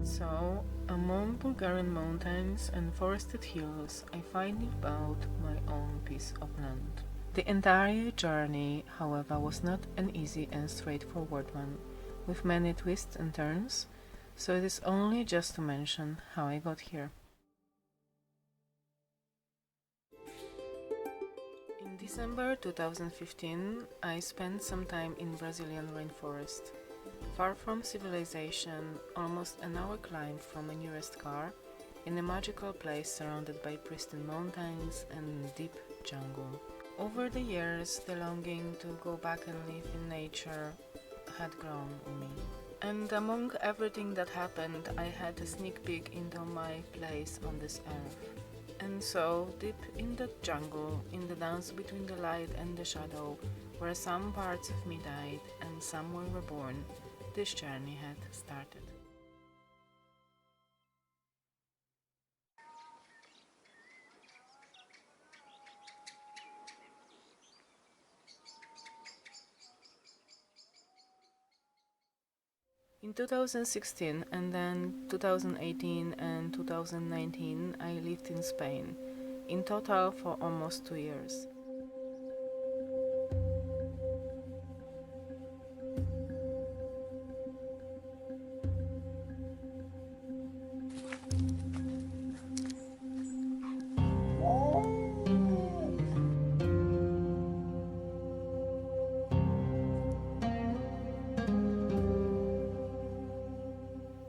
So, among Bulgarian mountains and forested hills, I finally bought my own piece of land. The entire journey, however, was not an easy and straightforward one, with many twists and turns, so it is only just to mention how I got here. In December 2015, I spent some time in Brazilian rainforest. Far from civilization, almost an hour climb from my nearest car, in a magical place surrounded by pristine mountains and deep jungle. Over the years, the longing to go back and live in nature had grown in me. And among everything that happened, I had a sneak peek into my place on this earth. And so, deep in the jungle, in the dance between the light and the shadow, where some parts of me died and some were reborn, this journey had started. In 2016 and then 2018 and 2019 I lived in Spain, in total for almost 2 years.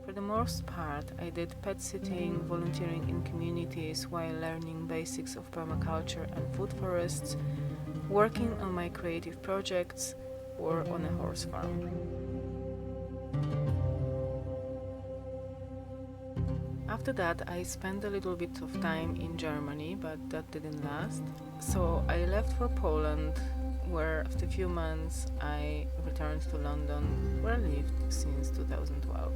For the most part, I did pet sitting, volunteering in communities while learning basics of permaculture and food forests, working on my creative projects, or on a horse farm. After that, I spent a little bit of time in Germany, but that didn't last. So I left for Poland, where after a few months I returned to London, where I lived since 2012.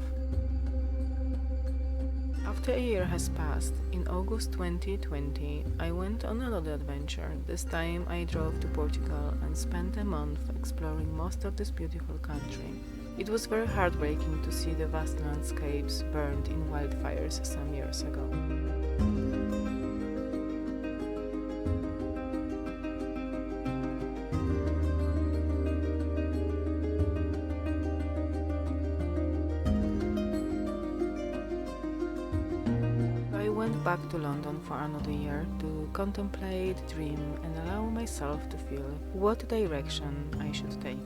After a year has passed, in August 2020, I went on another adventure. This time I drove to Portugal and spent a month exploring most of this beautiful country. It was very heartbreaking to see the vast landscapes burned in wildfires some years ago. I went back to London for another year to contemplate, dream, and allow myself to feel what direction I should take.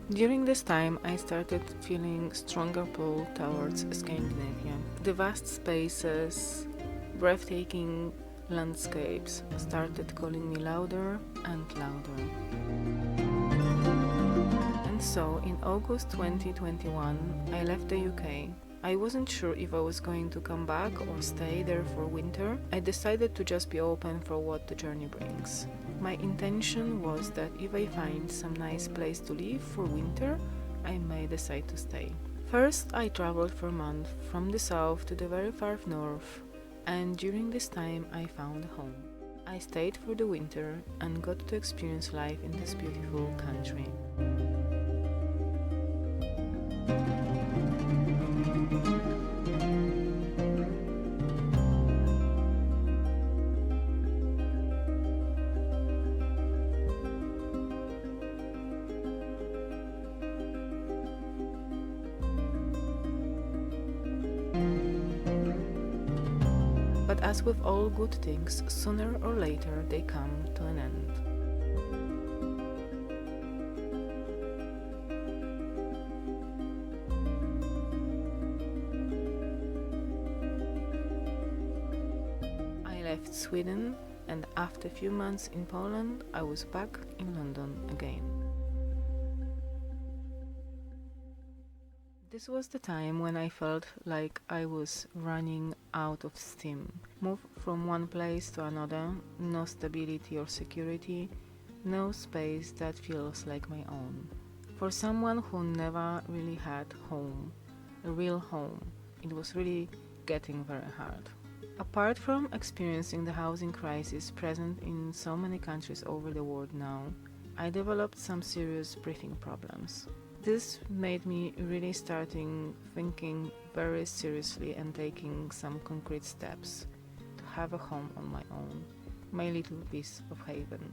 During this time, I started feeling stronger pull towards Scandinavia. The vast spaces, breathtaking landscapes started calling me louder and louder. And so, in August 2021, I left the UK. I wasn't sure if I was going to come back or stay there for winter. I decided to just be open for what the journey brings. My intention was that if I find some nice place to live for winter, I may decide to stay. First, I traveled for a month from the south to the very far north, and during this time I found a home. I stayed for the winter and got to experience life in this beautiful country. But as with all good things, sooner or later they come to an end. I left Sweden, and after a few months in Poland, I was back in London again. This was the time when I felt like I was running out of steam. Move from one place to another, no stability or security, no space that feels like my own. For someone who never really had home, a real home, it was really getting very hard. Apart from experiencing the housing crisis present in so many countries over the world now, I developed some serious breathing problems. This made me really starting thinking very seriously and taking some concrete steps to have a home on my own, my little piece of haven.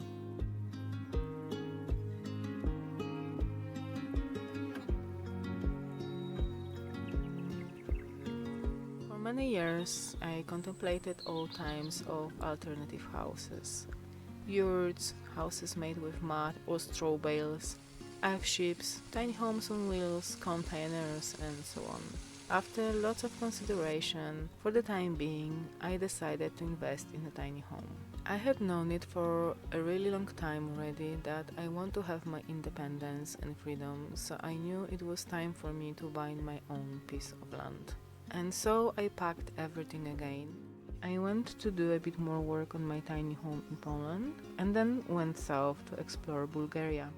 For many years, I contemplated all types of alternative houses. Yurts, houses made with mud or straw bales, ships, tiny homes on wheels, containers, and so on. After lots of consideration, for the time being, I decided to invest in a tiny home. I had known it for a really long time already that I want to have my independence and freedom, so I knew it was time for me to buy my own piece of land. And so I packed everything again. I went to do a bit more work on my tiny home in Poland and then went south to explore Bulgaria.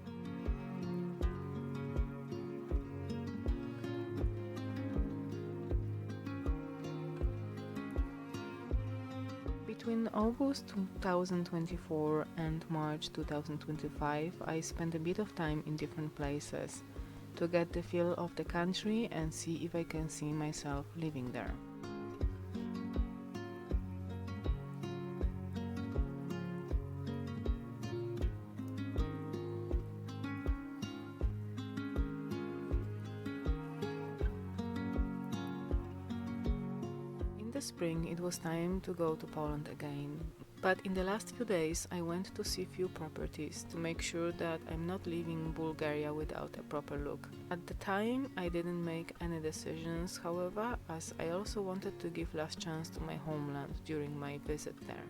Between August 2024 and March 2025, I spent a bit of time in different places to get the feel of the country and see if I can see myself living there. In the spring it was time to go to Poland again, but in the last few days I went to see few properties to make sure that I'm not leaving Bulgaria without a proper look. At the time I didn't make any decisions, however, as I also wanted to give last chance to my homeland during my visit there.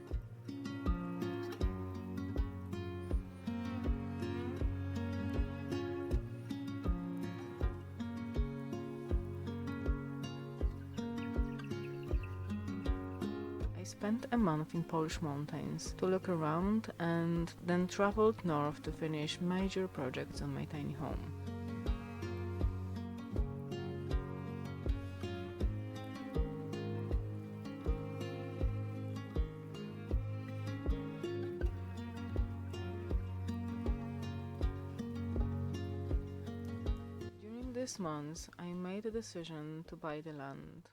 I spent a month in Polish mountains to look around and then traveled north to finish major projects on my tiny home. During this month, I made a decision to buy the land,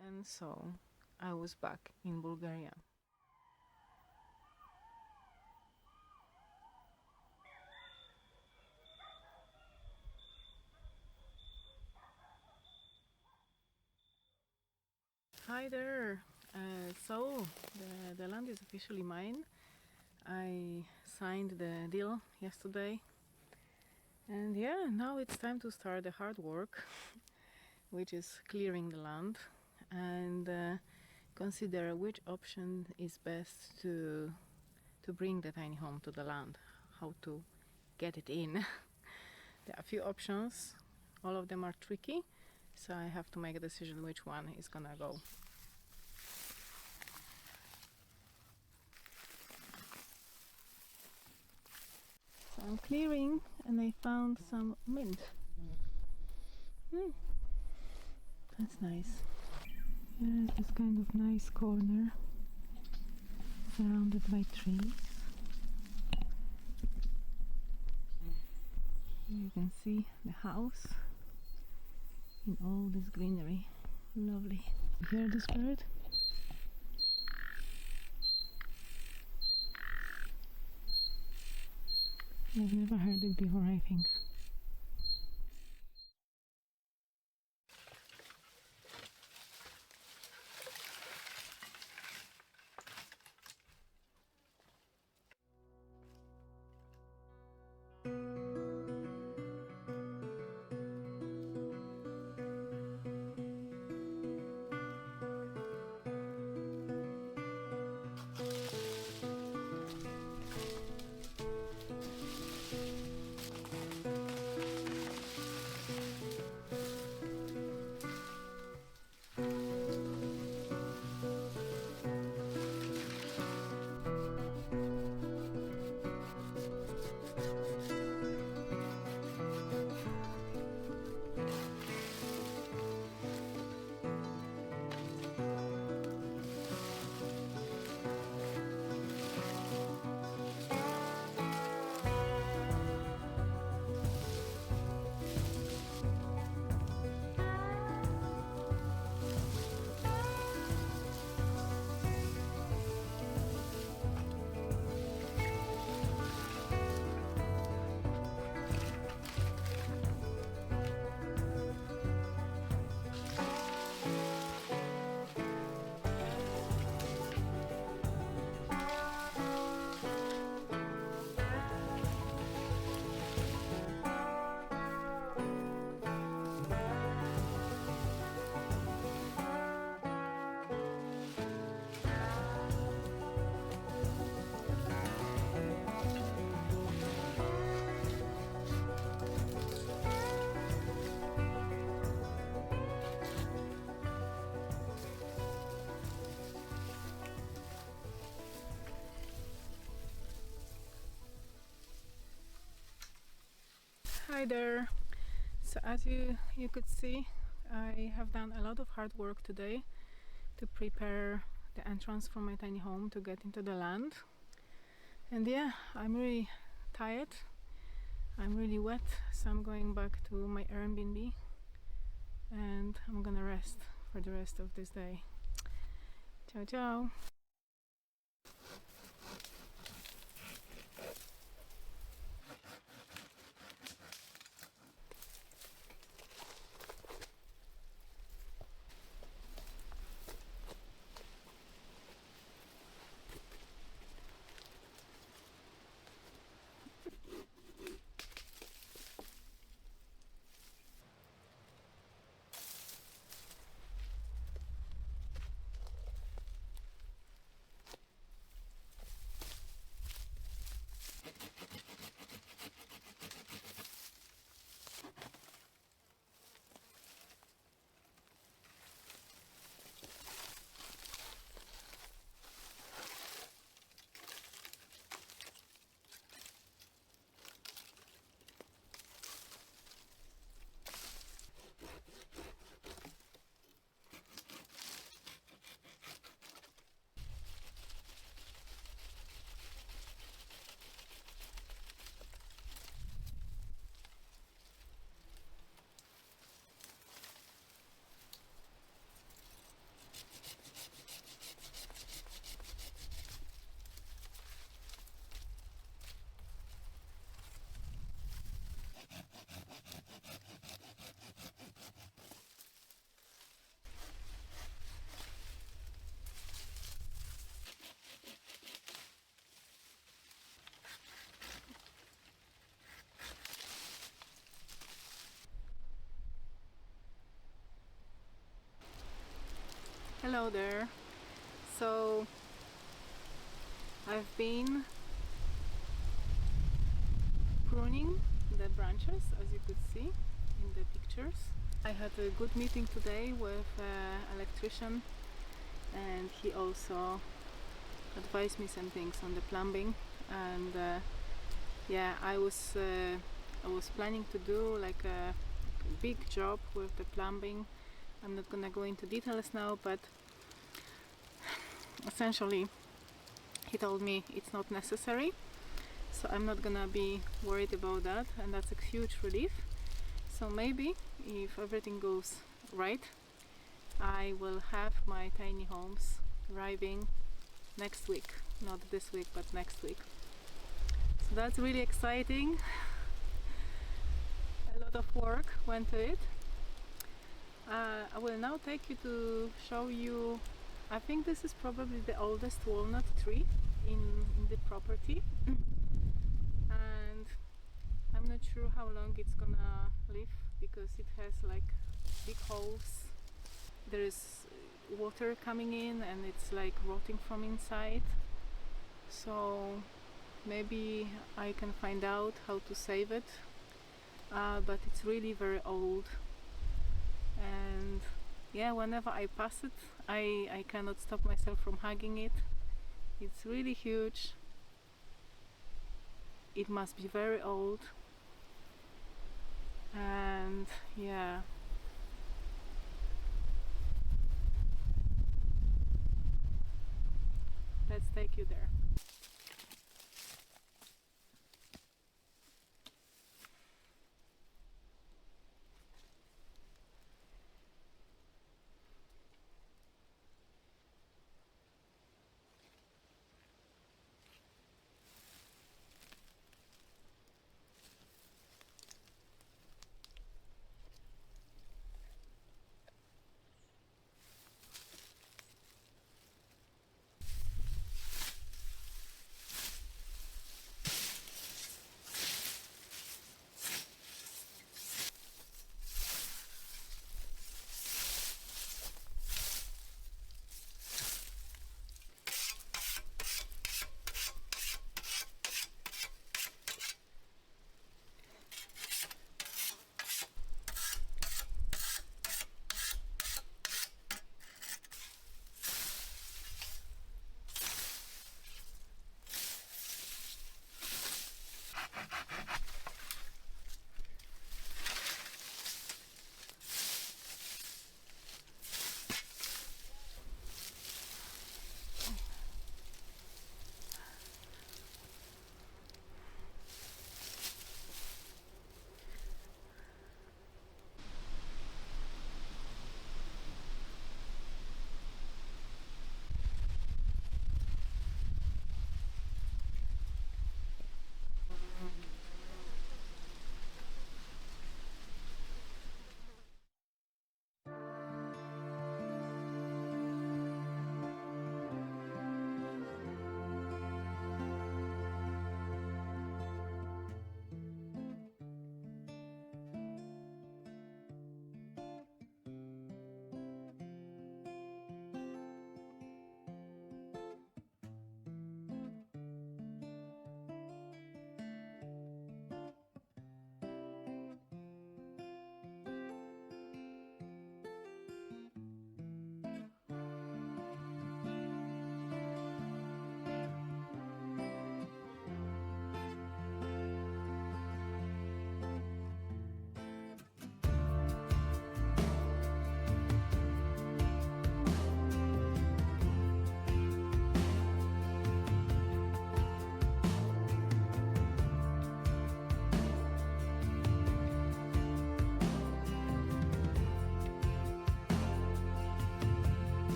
and so I was back in Bulgaria. Hi there! The land is officially mine. I signed the deal yesterday, and yeah, now it's time to start the hard work, which is clearing the land and consider which option is best to bring the tiny home to the land, how to get it in. There are a few options, all of them are tricky, so I have to make a decision which one is gonna go. So I'm clearing and I found some mint. That's nice. There's this kind of nice corner surrounded by trees. You can see the house in all this greenery. Lovely. You hear this bird? I've never heard it before, I think. Hi there. So as you could see, I have done a lot of hard work today to prepare the entrance for my tiny home to get into the land. And yeah, I'm really tired. I'm really wet, so I'm going back to my Airbnb and I'm gonna rest for the rest of this day. Ciao ciao. Hello there. So I've been pruning the branches, as you could see in the pictures. I had a good meeting today with an electrician, and he also advised me some things on the plumbing. And yeah, I was planning to do like a big job with the plumbing. I'm not gonna go into details now, but essentially he told me it's not necessary, so I'm not gonna be worried about that, and that's a huge relief. So maybe if everything goes right, I will have my tiny homes arriving next week, not this week but next week. So that's really exciting. A lot of work went to it. I will now take you to show you, I think this is probably the oldest walnut tree in the property. And I'm not sure how long it's gonna live because it has like big holes. There is water coming in and it's like rotting from inside. So maybe I can find out how to save it. But it's really very old. And yeah, whenever I pass it, I cannot stop myself from hugging it. It's really huge. It must be very old. And yeah, let's take you there.